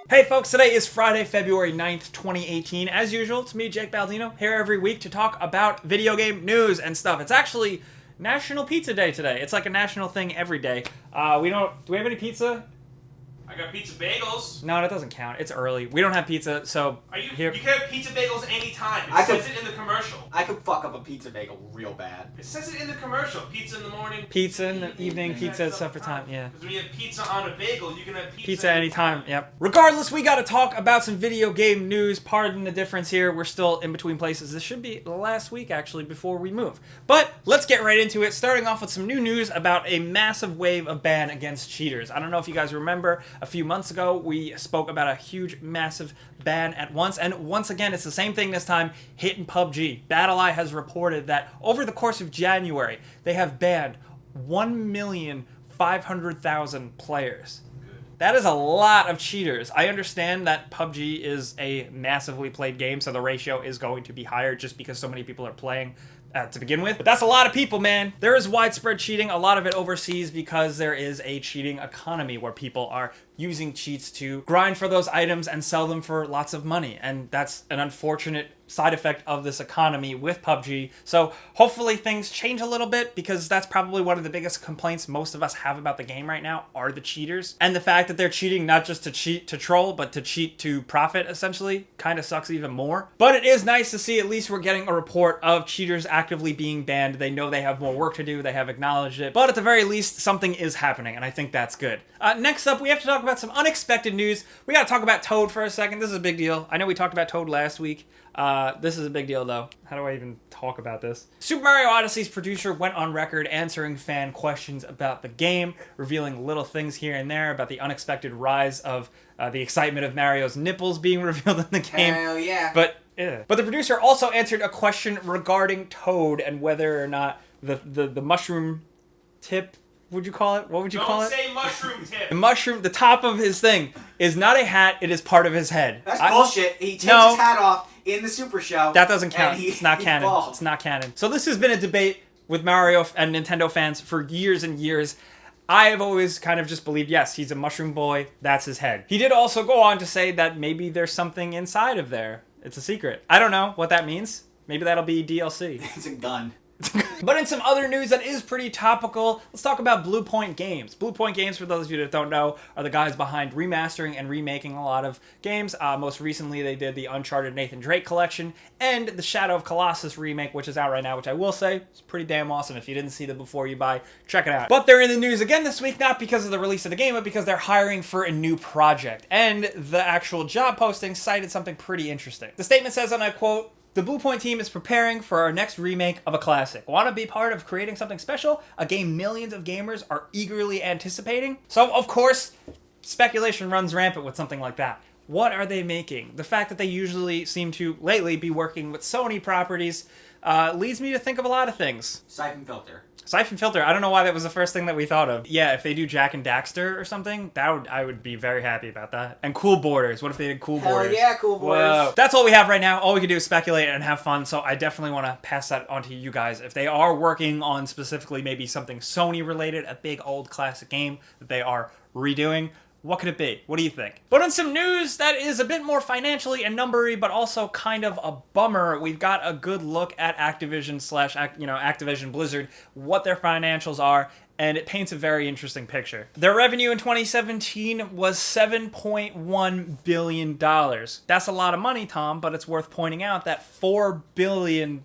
Hey folks, today is Friday, February 9th, 2018. As usual, it's me, Jake Baldino, here every week to talk about video game news and stuff. It's actually National Pizza Day today. It's like a national thing every day. Do we have any pizza? I got pizza bagels. No, that doesn't count. It's early. We don't have pizza, so You here. can have pizza bagels anytime. It says it in the commercial. I could fuck up a pizza bagel real bad. It says it in the commercial. Pizza in the morning. Pizza in the evening, pizza at supper time, yeah. Because when you have pizza on a bagel, you can have Pizza anytime, yep. Regardless, we gotta talk about some video game news. Pardon the difference here. We're still in between places. This should be the last week, actually, before we move. But let's get right into it, starting off with some new news about a massive wave of ban against cheaters. I don't know if you guys remember, a few months ago, we spoke about a huge, massive ban at once. And once again, it's the same thing this time, hitting PUBG. BattleEye has reported that over the course of January, they have banned 1,500,000 players. That is a lot of cheaters. I understand that PUBG is a massively played game, so the ratio is going to be higher just because so many people are playing to begin with. But that's a lot of people, man. There is widespread cheating, a lot of it overseas because there is a cheating economy where people are using cheats to grind for those items and sell them for lots of money. And that's an unfortunate side effect of this economy with PUBG. So hopefully things change a little bit, because that's probably one of the biggest complaints most of us have about the game right now are the cheaters. And the fact that they're cheating not just to cheat to troll, but to cheat to profit, essentially, kind of sucks even more. But it is nice to see at least we're getting a report of cheaters actively being banned. They know they have more work to do. They have acknowledged it. But at the very least, something is happening, and I think that's good. Next up, we have to talk about some unexpected news. We got to talk about Toad for a second. This is a big deal. I know we talked about Toad last week. This is a big deal, though. How do I even talk about this? Super Mario Odyssey's producer went on record answering fan questions about the game, revealing little things here and there about the unexpected rise of the excitement of Mario's nipples being revealed in the game. Hell yeah. But the producer also answered a question regarding Toad and whether or not the mushroom tip, would you call it? What would you call it? Don't say mushroom tip. The mushroom, the top of his thing, is not a hat, it is part of his head. That's bullshit. He takes his hat off in the Super Show. That doesn't count. It's not canon. Falls. It's not canon. So this has been a debate with Mario and Nintendo fans for years and years. I have always kind of just believed, yes, he's a mushroom boy, that's his head. He did also go on to say that maybe there's something inside of there. It's a secret. I don't know what that means. Maybe that'll be DLC. It's a gun. But in some other news that is pretty topical, let's talk about Bluepoint Games. Bluepoint Games, for those of you that don't know, are the guys behind remastering and remaking a lot of games. Most recently, they did the Uncharted Nathan Drake collection and the Shadow of Colossus remake, which is out right now, which I will say is pretty damn awesome. If you didn't see the before you buy, check it out. But they're in the news again this week, not because of the release of the game, but because they're hiring for a new project. And the actual job posting cited something pretty interesting. The statement says, and I quote, "The Bluepoint team is preparing for our next remake of a classic. Want to be part of creating something special? A game millions of gamers are eagerly anticipating?" So, of course, speculation runs rampant with something like that. What are they making? The fact that they usually seem to, lately, be working with Sony properties leads me to think of a lot of things. Siphon Filter. Siphon Filter, I don't know why that was the first thing that we thought of. Yeah, if they do Jack and Daxter or something, I would be very happy about that. And Cool Borders. What if they did Cool Borders? Hell yeah, Cool Borders. Whoa. That's all we have right now. All we can do is speculate and have fun, so I definitely want to pass that on to you guys. If they are working on specifically maybe something Sony related, a big old classic game that they are redoing, what could it be? What do you think? But in some news that is a bit more financially and numbery, but also kind of a bummer, we've got a good look at Activision Blizzard, what their financials are, and it paints a very interesting picture. Their revenue in 2017 was $7.1 billion. That's a lot of money, Tom, but it's worth pointing out that $4 billion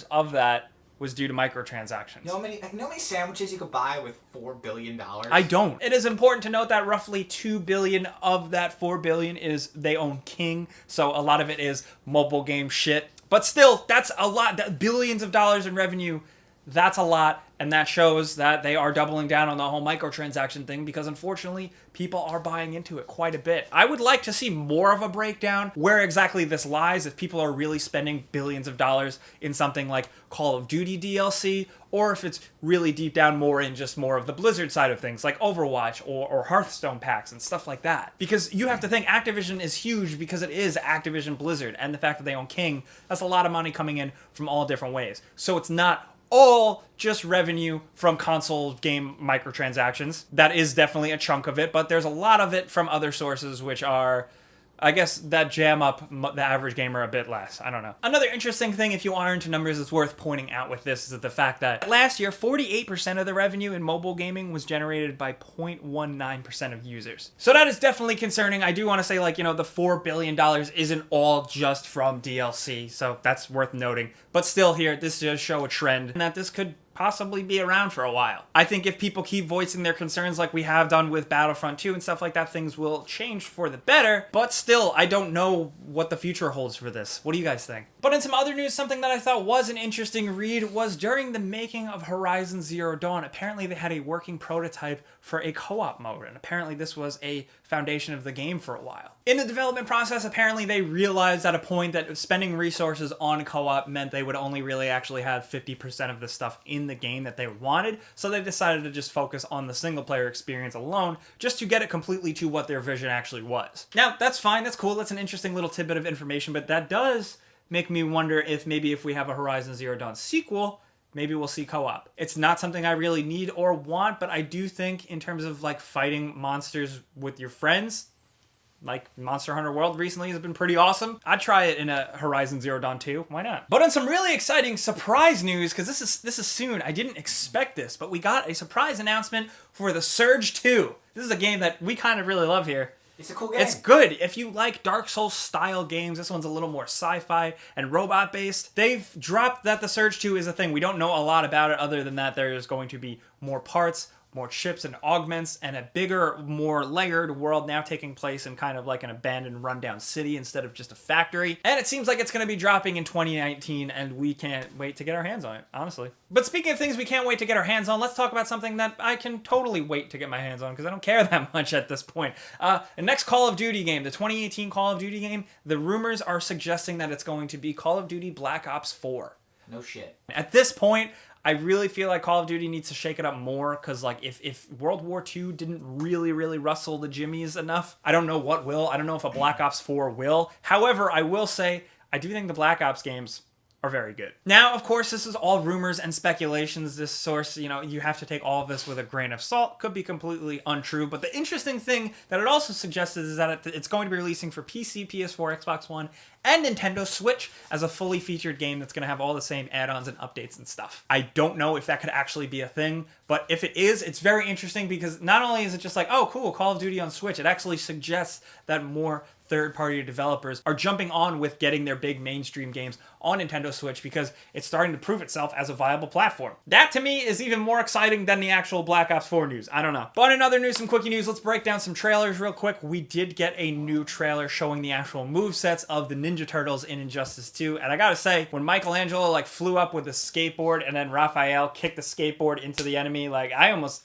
of that was due to microtransactions. You know how many sandwiches you could buy with $4 billion? I don't. It is important to note that roughly $2 billion of that $4 billion is they own King, so a lot of it is mobile game shit. But still, that's a lot. Billions of dollars in revenue, that's a lot, and that shows that they are doubling down on the whole microtransaction thing because, unfortunately, people are buying into it quite a bit. I would like to see more of a breakdown where exactly this lies, if people are really spending billions of dollars in something like Call of Duty DLC, or if it's really deep down more in just more of the Blizzard side of things, like Overwatch or Hearthstone packs and stuff like that. Because you have to think Activision is huge because it is Activision Blizzard, and the fact that they own King, that's a lot of money coming in from all different ways. So it's not all just revenue from console game microtransactions. That is definitely a chunk of it, but there's a lot of it from other sources, which are, I guess, that jam up the average gamer a bit less. I don't know. Another interesting thing, if you are into numbers, that's worth pointing out with this is the fact that last year, 48% of the revenue in mobile gaming was generated by 0.19% of users. So that is definitely concerning. I do want to say, like, you know, the $4 billion isn't all just from DLC, so that's worth noting. But still here, this does show a trend, and that this could possibly be around for a while. I think if people keep voicing their concerns like we have done with Battlefront 2 and stuff like that, things will change for the better, but still, I don't know what the future holds for this. What do you guys think? But in some other news, something that I thought was an interesting read was during the making of Horizon Zero Dawn, apparently they had a working prototype for a co-op mode, and apparently this was a foundation of the game for a while. In the development process, apparently they realized at a point that spending resources on co-op meant they would only really actually have 50% of the stuff in the game that they wanted, so they decided to just focus on the single player experience alone, just to get it completely to what their vision actually was. Now, that's fine, that's cool, that's an interesting little tidbit of information, but that does make me wonder if maybe if we have a Horizon Zero Dawn sequel, maybe we'll see co-op. It's not something I really need or want, but I do think in terms of like fighting monsters with your friends, like Monster Hunter World recently has been pretty awesome. I'd try it in a Horizon Zero Dawn 2. Why not? But on some really exciting surprise news, because this is soon. I didn't expect this, but we got a surprise announcement for The Surge 2. This is a game that we kind of really love here. It's a cool game. It's good. If you like Dark Souls style games, this one's a little more sci-fi and robot based. They've dropped that The Surge 2 is a thing. We don't know a lot about it other than that there's going to be more parts, more chips and augments, and a bigger, more layered world now taking place in kind of like an abandoned, rundown city instead of just a factory. And it seems like it's going to be dropping in 2019, and we can't wait to get our hands on it, honestly. But speaking of things we can't wait to get our hands on, let's talk about something that I can totally wait to get my hands on, because I don't care that much at this point. The next Call of Duty game, the 2018 Call of Duty game, the rumors are suggesting that it's going to be Call of Duty Black Ops 4. No shit. At this point, I really feel like Call of Duty needs to shake it up more, because like if World War II didn't really rustle the jimmies enough, I don't know what will. I don't know if a Black Ops 4 will. However, I will say, I do think the Black Ops games are very good. Now, of course, this is all rumors and speculations. This source, you know, you have to take all of this with a grain of salt. Could be completely untrue. But the interesting thing that it also suggests is that it's going to be releasing for PC, PS4, Xbox One, and Nintendo Switch as a fully featured game that's going to have all the same add-ons and updates and stuff. I don't know if that could actually be a thing, but if it is, it's very interesting because not only is it just like, oh, cool, Call of Duty on Switch, it actually suggests that more third-party developers are jumping on with getting their big mainstream games on Nintendo Switch because it's starting to prove itself as a viable platform. That, to me, is even more exciting than the actual Black Ops 4 news. I don't know. But in other news, some quickie news, let's break down some trailers real quick. We did get a new trailer showing the actual movesets of the Ninja Turtles in Injustice 2, and I gotta say, when Michelangelo, like, flew up with the skateboard and then Raphael kicked the skateboard into the enemy, like, that was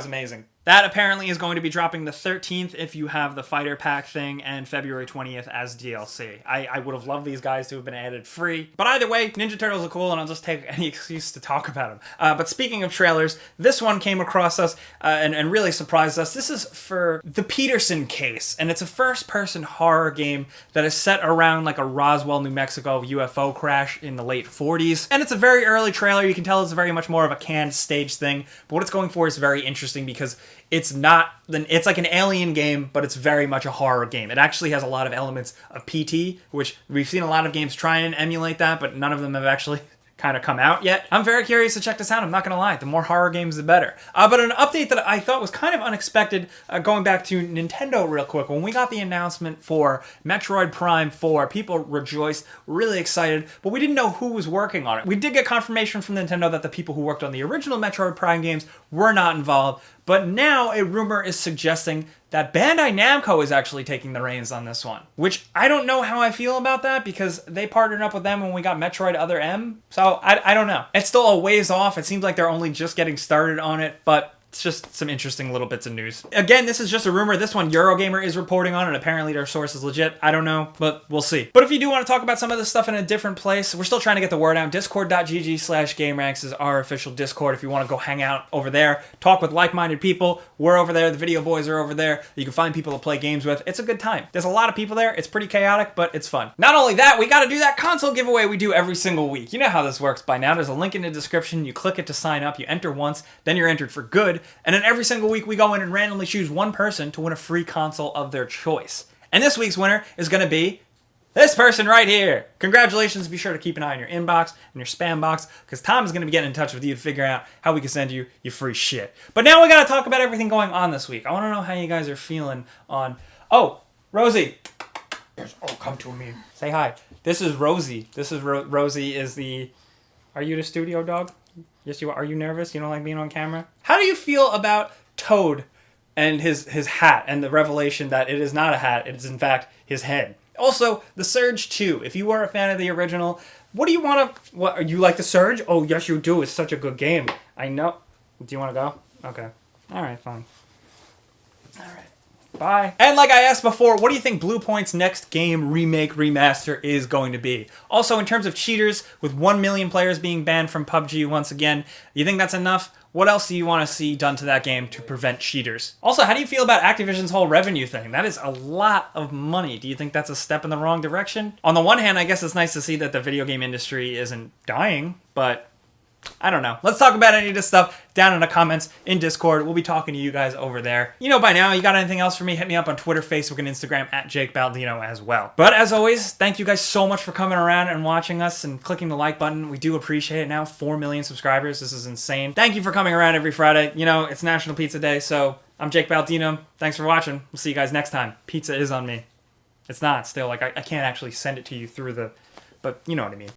amazing. That apparently is going to be dropping the 13th if you have the fighter pack thing, and February 20th as DLC. I would have loved these guys to have been added free. But either way, Ninja Turtles are cool, and I'll just take any excuse to talk about them. But speaking of trailers, this one came across us and really surprised us. This is for The Peterson Case, and it's a first-person horror game that is set around like a Roswell, New Mexico UFO crash in the late 40s. And it's a very early trailer. You can tell it's very much more of a canned stage thing. But what it's going for is very interesting because it's like an alien game, but it's very much a horror game. It actually has a lot of elements of PT, which we've seen a lot of games try and emulate that, but none of them have actually kind of come out yet. I'm very curious to check this out. I'm not going to lie. The more horror games, the better. But an update that I thought was kind of unexpected, going back to Nintendo real quick. When we got the announcement for Metroid Prime 4, people rejoiced, really excited, but we didn't know who was working on it. We did get confirmation from Nintendo that the people who worked on the original Metroid Prime games were not involved, but now a rumor is suggesting that Bandai Namco is actually taking the reins on this one, which I don't know how I feel about that because they partnered up with them when we got Metroid Other M, so I don't know. It's still a ways off. It seems like they're only just getting started on it, but It's just some interesting little bits of news. Again, this is just a rumor. This one Eurogamer is reporting on, and apparently their source is legit. I don't know, but we'll see. But if you do want to talk about some of this stuff in a different place, we're still trying to get the word out. Discord.gg/gameranx is our official Discord. If you want to go hang out over there, talk with like-minded people, we're over there. The video boys are over there. You can find people to play games with. It's a good time. There's a lot of people there. It's pretty chaotic, but it's fun. Not only that, we got to do that console giveaway we do every single week. You know how this works by now. There's a link in the description. You click it to sign up. You enter once, then you're entered for good. And then every single week we go in and randomly choose one person to win a free console of their choice. And this week's winner is going to be this person right here. Congratulations. Be sure to keep an eye on your inbox and your spam box, because Tom is going to be getting in touch with you to figure out how we can send you your free shit. But now we got to talk about everything going on this week. I want to know how you guys are feeling on... Oh, Rosie. Oh, come to me. Say hi. This is Rosie. This is Rosie is the... Are you the studio dog? Yes, you are. Are you nervous? You don't like being on camera? How do you feel about Toad and his hat and the revelation that it is not a hat, it is in fact his head? Also, The Surge 2. If you were a fan of the original, what do you want to... What, you like The Surge? Oh, yes you do. It's such a good game. I know. Do you want to go? Okay. Alright, fine. Alright. Bye. And like I asked before, what do you think Bluepoint's next game, remake, remaster is going to be? Also, in terms of cheaters, with 1 million players being banned from PUBG once again, you think that's enough? What else do you want to see done to that game to prevent cheaters? Also, how do you feel about Activision's whole revenue thing? That is a lot of money. Do you think that's a step in the wrong direction? On the one hand, I guess it's nice to see that the video game industry isn't dying, but... I don't know. Let's talk about any of this stuff down in the comments in Discord. We'll be talking to you guys over there. You know by now, you got anything else for me, hit me up on Twitter, Facebook, and Instagram at Jake Baldino as well. But as always, thank you guys so much for coming around and watching us and clicking the like button. We do appreciate it now. 4 million subscribers. This is insane. Thank you for coming around every Friday. You know, it's National Pizza Day, so I'm Jake Baldino. Thanks for watching. We'll see you guys next time. Pizza is on me. It's not still. Like, I can't actually send it to you through the... But you know what I mean.